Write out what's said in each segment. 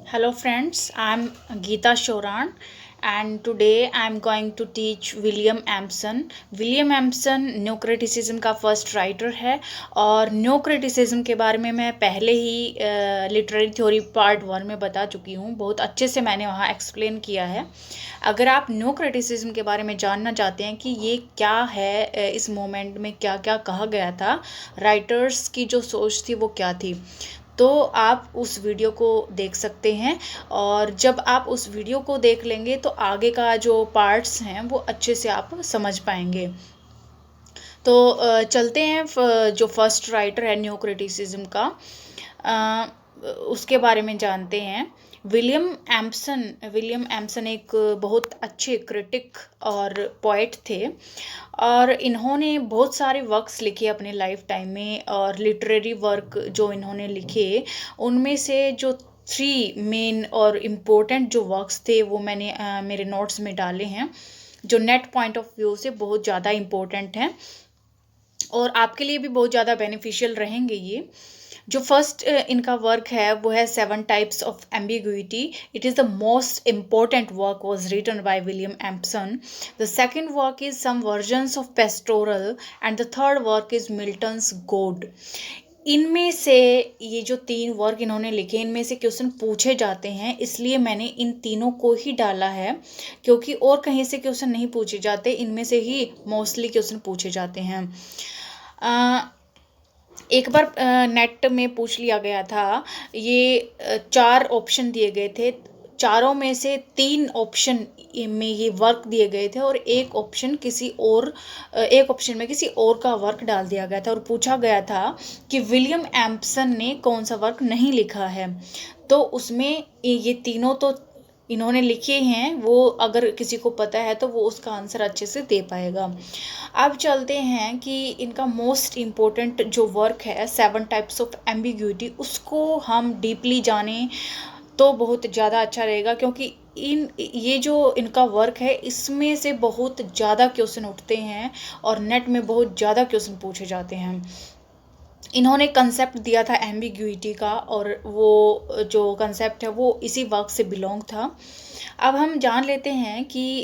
Hello friends, I'm Geeta Shoran and today I'm going to teach William Ampson. William Ampson new criticism का first writer है और new criticism के बारे में मैं पहले ही लिटरेरी थ्योरी पार्ट 1 में बता चुकी हूँ। बहुत अच्छे से मैंने वहाँ एक्सप्लेन किया है। अगर आप न्यू क्रिटिसिज्म के बारे में जानना चाहते हैं कि ये क्या है, इस मोमेंट में क्या क्या कहा गया था, राइटर्स की जो सोच थी वो क्या थी, तो आप उस वीडियो को देख सकते हैं। और जब आप उस वीडियो को देख लेंगे तो आगे का जो पार्ट्स हैं वो अच्छे से आप समझ पाएंगे। तो चलते हैं जो फर्स्ट राइटर है न्यू क्रिटिसिज्म का, उसके बारे में जानते हैं। विलियम एम्पसन एक बहुत अच्छे क्रिटिक और पोएट थे और इन्होंने बहुत सारे वर्क्स लिखे अपने लाइफ टाइम में। और लिटरेरी वर्क जो इन्होंने लिखे उनमें से जो 3 मेन और इम्पोर्टेंट जो वर्क्स थे वो मैंने मेरे नोट्स में डाले हैं, जो नेट पॉइंट ऑफ व्यू से बहुत ज़्यादा इम्पोर्टेंट हैं और आपके लिए भी बहुत ज़्यादा बेनिफिशियल रहेंगे ये। जो फर्स्ट इनका वर्क है वो है 7 types of ambiguity. It is the most important work was written by William Empson. The second work is some versions of pastoral and the third work is Milton's God. इनमें से ये जो 3 work इन्होंने लिखे, इनमें से क्वेश्चन पूछे जाते हैं, इसलिए मैंने इन तीनों को ही डाला है, क्योंकि और कहीं से क्वेश्चन नहीं पूछे जाते, इनमें से ही मोस्टली क्वेश्चन पूछे जाते हैं। एक बार नेट में पूछ लिया गया था, ये 4 ऑप्शन दिए गए थे, चारों में से 3 ऑप्शन में ये वर्क दिए गए थे और एक ऑप्शन में किसी और का वर्क डाल दिया गया था और पूछा गया था कि विलियम एम्पसन ने कौन सा वर्क नहीं लिखा है। तो उसमें ये तीनों तो इन्होंने लिखे हैं, वो अगर किसी को पता है तो वो उसका आंसर अच्छे से दे पाएगा। अब चलते हैं कि इनका मोस्ट इम्पोर्टेंट जो वर्क है 7 टाइप्स ऑफ एम्बिग्यूटी, उसको हम डीपली जानें तो बहुत ज़्यादा अच्छा रहेगा, क्योंकि ये जो इनका वर्क है इसमें से बहुत ज़्यादा क्वेश्चन उठते हैं और नेट में बहुत ज़्यादा क्वेश्चन पूछे जाते हैं। इन्होंने कंसेप्ट दिया था एम्बिग्यूटी का और वो जो कंसेप्ट है वो इसी वर्क से बिलोंग था। अब हम जान लेते हैं कि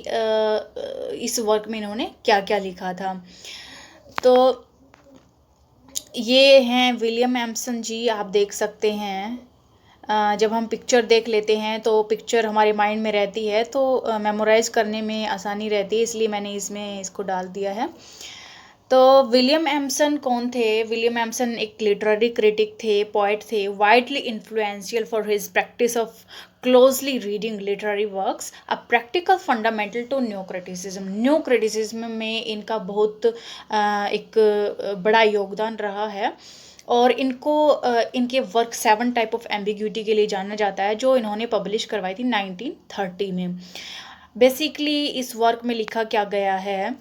इस वर्क में इन्होंने क्या क्या लिखा था। तो ये हैं विलियम एम्पसन जी, आप देख सकते हैं। जब हम पिक्चर देख लेते हैं तो पिक्चर हमारे माइंड में रहती है, तो मेमोराइज करने में आसानी रहती है, इसलिए मैंने इसमें इसको डाल दिया है। तो विलियम एम्पसन कौन थे? विलियम एम्पसन एक लिटरेरी क्रिटिक थे, पोएट थे, widely influential for his practice of closely reading literary works, a practical fundamental to new criticism. New criticism में इनका बहुत एक बड़ा योगदान रहा है और इनको इनके वर्क 7 टाइप ऑफ एम्बिग्यूटी के लिए जाना जाता है, जो इन्होंने पब्लिश करवाई थी 1930 में। बेसिकली इस वर्क में लिखा क्या गया है,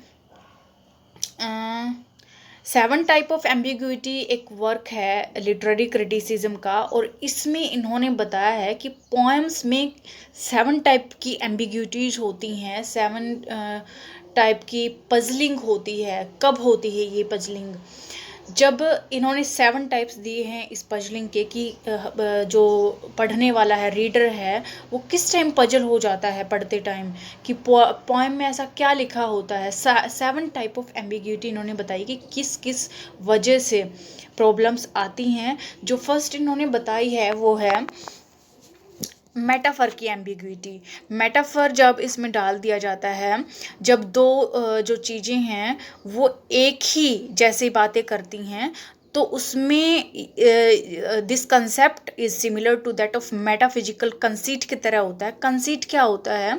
7 टाइप ऑफ एम्बिग्यूटी एक वर्क है लिटरेरी क्रिटिसिज्म का और इसमें इन्होंने बताया है कि पोएम्स में 7 टाइप की एम्बिग्यूटीज होती हैं, 7 टाइप की पजलिंग होती है। कब होती है ये पजलिंग? जब इन्होंने 7 टाइप्स दिए हैं इस पजलिंग के कि जो पढ़ने वाला है, रीडर है, वो किस टाइम पजल हो जाता है पढ़ते टाइम कि पोएम में ऐसा क्या लिखा होता है। 7 टाइप ऑफ एम्बिग्यूटी इन्होंने बताई कि किस किस वजह से प्रॉब्लम्स आती हैं। जो फर्स्ट इन्होंने बताई है वो है मेटाफर की एम्बिग्विटी। मेटाफर जब इसमें डाल दिया जाता है, जब दो जो चीज़ें हैं वो एक ही जैसी बातें करती हैं, तो उसमें this concept is similar to that of metaphysical conceit की तरह होता है। कंसीट क्या होता है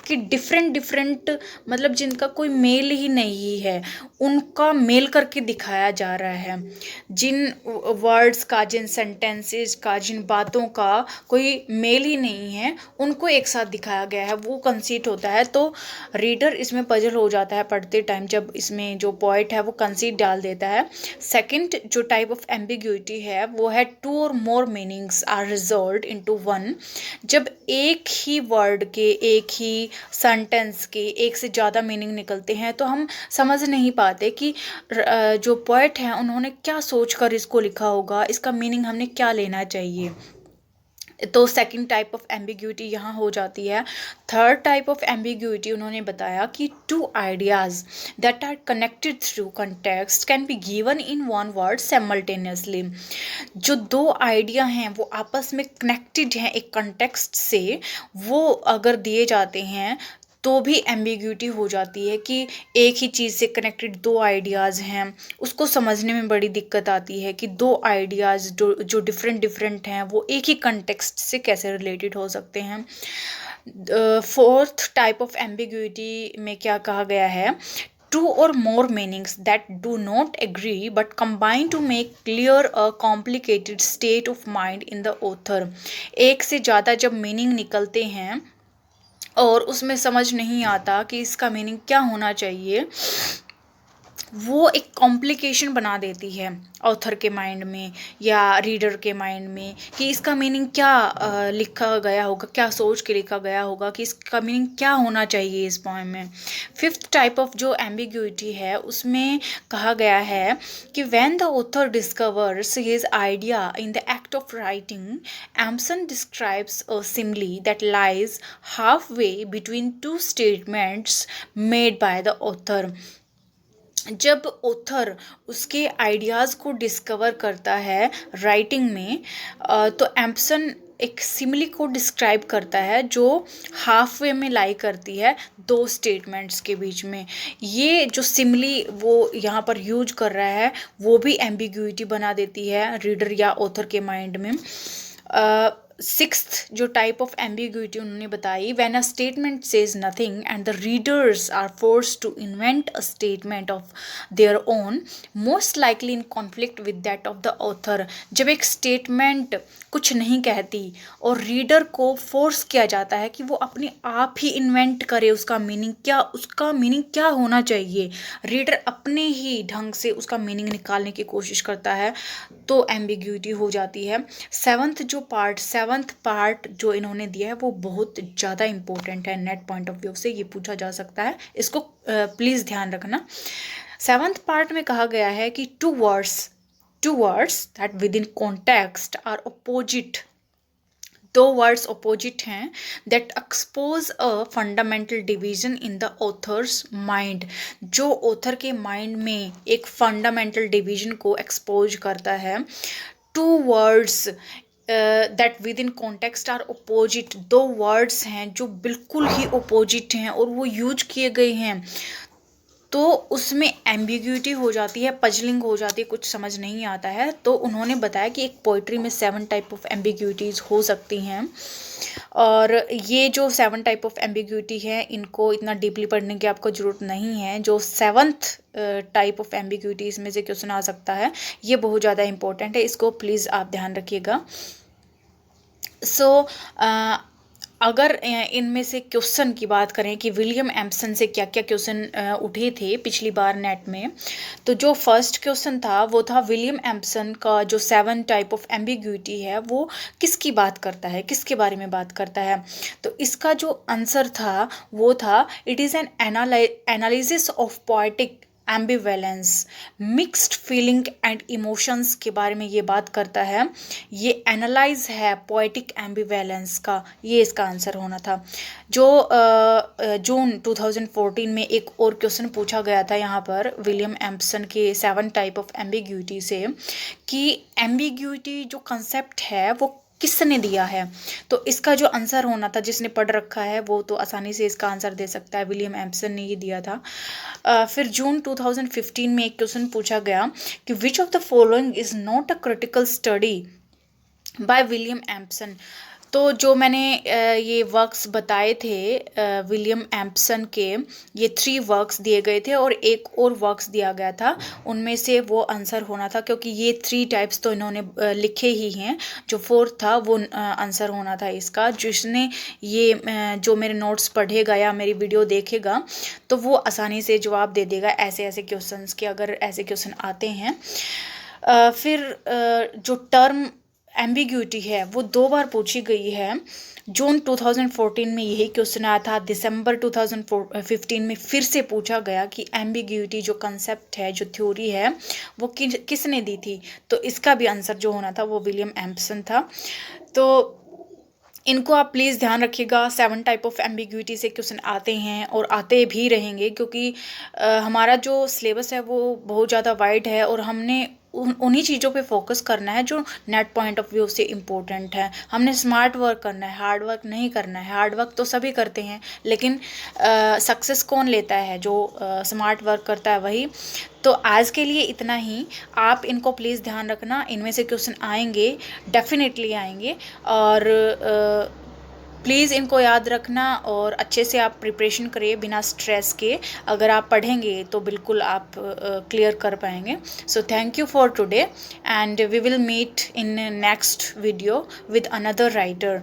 कि डिफरेंट मतलब जिनका कोई मेल ही नहीं है उनका मेल करके दिखाया जा रहा है। जिन वर्ड्स का, जिन सेंटेंसेस का, जिन बातों का कोई मेल ही नहीं है उनको एक साथ दिखाया गया है, वो कंसीट होता है। तो रीडर इसमें पजल हो जाता है पढ़ते टाइम जब इसमें जो पोएट है वो कंसीट डाल देता है। सेकंड जो टाइप ऑफ एम्बिग्यूटी है वो है 2 और मोर मीनिंग्स आर रिजॉल्व्ड इनटू 1। जब एक ही वर्ड के, एक ही सेंटेंस के एक से ज़्यादा मीनिंग निकलते हैं तो हम समझ नहीं पाते कि जो पोएट हैं उन्होंने क्या सोच कर इसको लिखा होगा, इसका मीनिंग हमने क्या लेना चाहिए। तो सेकंड टाइप ऑफ एम्बिग्यूटी यहाँ हो जाती है। थर्ड टाइप ऑफ एम्बिग्यूटी उन्होंने बताया कि two ideas that are connected through context can be given in one word simultaneously. जो दो आइडिया हैं वो आपस में कनेक्टेड हैं एक कंटेक्स्ट से, वो अगर दिए जाते हैं तो भी एम्बिग्यूटी हो जाती है कि एक ही चीज़ से कनेक्टेड दो आइडियाज़ हैं, उसको समझने में बड़ी दिक्कत आती है कि दो आइडियाज़ जो डिफरेंट डिफरेंट हैं वो एक ही कंटेक्स्ट से कैसे रिलेटेड हो सकते हैं। फोर्थ टाइप ऑफ एम्बिग्यूटी में क्या कहा गया है, two or more meanings that do not agree but combine to make clear a complicated state of mind in the author। एक से ज़्यादा जब मीनिंग निकलते हैं और उसमें समझ नहीं आता कि इसका मीनिंग क्या होना चाहिए, वो एक कॉम्प्लिकेशन बना देती है ऑथर के माइंड में या रीडर के माइंड में कि इसका मीनिंग क्या लिखा गया होगा, क्या सोच के लिखा गया होगा कि इसका मीनिंग क्या होना चाहिए इस पोएम में। फिफ्थ टाइप ऑफ जो एम्बिग्यूटी है उसमें कहा गया है कि when the author discovers his idea in the act of writing, Empson describes a simile that lies halfway between two statements made by the author. जब author उसके ideas को डिस्कवर करता है राइटिंग में, तो एम्पसन एक simile को describe करता है जो हाफ वे में लाई करती है दो स्टेटमेंट्स के बीच में। ये जो सिमिली वो यहाँ पर यूज कर रहा है वो भी एम्बिग्यूटी बना देती है रीडर या ऑथर के माइंड में। सिक्स्थ जो टाइप ऑफ एम्बिग्यूटी उन्होंने बताई, when a statement says nothing and the readers are forced to invent a statement of their own, most likely in conflict with that of the author. जब एक statement कुछ नहीं कहती और reader को force किया जाता है कि वो अपने आप ही इन्वेंट करे उसका मीनिंग क्या होना चाहिए, रीडर अपने ही ढंग से उसका मीनिंग निकालने की कोशिश करता है, तो एम्बिग्यूटी हो जाती है। सेवंथ पार्ट जो इन्होंने दिया है वो बहुत ज़्यादा इंपॉर्टेंट है, नेट पॉइंट ऑफ व्यू से ये पूछा जा सकता है, इसको प्लीज़ ध्यान रखना। सेवंथ पार्ट में कहा गया है कि two words that within context are opposite, दो वर्ड्स अपोजिट हैं, that expose a fundamental division in the author's mind. जो ऑथर के माइंड में एक फंडामेंटल डिवीजन को एक्सपोज करता है। Two words that within context are opposite, दो वर्ड्स हैं जो बिल्कुल ही अपोजिट हैं और वो यूज किए गए हैं, तो उसमें एम्बिग्यूटी हो जाती है, पजलिंग हो जाती है, कुछ समझ नहीं आता है। तो उन्होंने बताया कि एक पोइट्री में 7 टाइप ऑफ एम्बिग्यूटीज़ हो सकती हैं, और ये जो 7 टाइप ऑफ एम्बिग्यूटी है इनको इतना डीपली पढ़ने की आपको ज़रूरत नहीं है। जो 7th टाइप ऑफ एम्बिग्यूटीज़ में से क्वेश्चन आ सकता है ये बहुत ज़्यादा इंपॉर्टेंट है, इसको प्लीज़ आप ध्यान रखिएगा। अगर इनमें से क्वेश्चन की बात करें कि विलियम एम्पसन से क्या क्या क्वेश्चन उठे थे पिछली बार नेट में, तो जो फर्स्ट क्वेश्चन था वो था विलियम एम्पसन का जो 7 टाइप ऑफ एम्बिग्यूटी है वो किसकी बात करता है, किसके बारे में बात करता है। तो इसका जो आंसर था वो था it is an analysis of poetic ambivalence, mixed feeling and emotions के बारे में ये बात करता है। ये एनालाइज है पोएटिक एम्बिवेलेंस का, ये इसका आंसर होना था। जो जून 2014 में एक और क्वेश्चन पूछा गया था यहाँ पर विलियम एम्पसन के 7 टाइप ऑफ एम्बिग्यूटी से कि एम्बिग्यूटी जो कंसेप्ट है वो किसने दिया है, तो इसका जो आंसर होना था, जिसने पढ़ रखा है वो तो आसानी से इसका आंसर दे सकता है, विलियम एम्पसन ने ये दिया था। फिर जून 2015 में एक क्वेश्चन पूछा गया कि which of the following is not a critical study bye William Empson. तो जो मैंने ये वर्क्स बताए थे विलियम एम्पसन के, ये 3 वर्क्स दिए गए थे और एक और वर्क्स दिया गया था, उनमें से वो आंसर होना था, क्योंकि ये 3 टाइप्स तो इन्होंने लिखे ही हैं, जो 4th था वो आंसर होना था इसका। जिसने ये जो मेरे नोट्स पढ़ेगा या मेरी वीडियो देखेगा तो वो आसानी से जवाब दे देगा ऐसे ऐसे क्वेश्चंस के, अगर ऐसे क्वेश्चन आते हैं। फिर जो टर्म एम्बिग्यूटी है वो 2 बार पूछी गई है। जून 2014 में यही क्वेश्चन आया था, दिसंबर 2015 में फिर से पूछा गया कि एम्बिग्यूटी जो कंसेप्ट है, जो थ्योरी है, वो किसने दी थी। तो इसका भी आंसर जो होना था वो विलियम एम्पसन था। तो इनको आप प्लीज़ ध्यान रखिएगा। 7 टाइप ऑफ एम्बिग्युइटी से क्वेश्चन आते हैं और आते भी रहेंगे, क्योंकि हमारा जो सिलेबस है वो बहुत ज़्यादा वाइड है और हमने उन्हीं चीज़ों पे फोकस करना है जो नेट पॉइंट ऑफ व्यू से इम्पोर्टेंट है। हमने स्मार्ट वर्क करना है, हार्ड वर्क नहीं करना है। हार्ड वर्क तो सभी करते हैं, लेकिन सक्सेस कौन लेता है? जो स्मार्ट वर्क करता है वही। तो आज के लिए इतना ही। आप इनको प्लीज़ ध्यान रखना, इनमें से क्वेश्चन आएंगे, डेफिनेटली आएंगे। और प्लीज़ इनको याद रखना और अच्छे से आप प्रिपरेशन करिए बिना स्ट्रेस के। अगर आप पढ़ेंगे तो बिल्कुल आप क्लियर कर पाएंगे। So thank you for today, and we will meet in next video with another writer.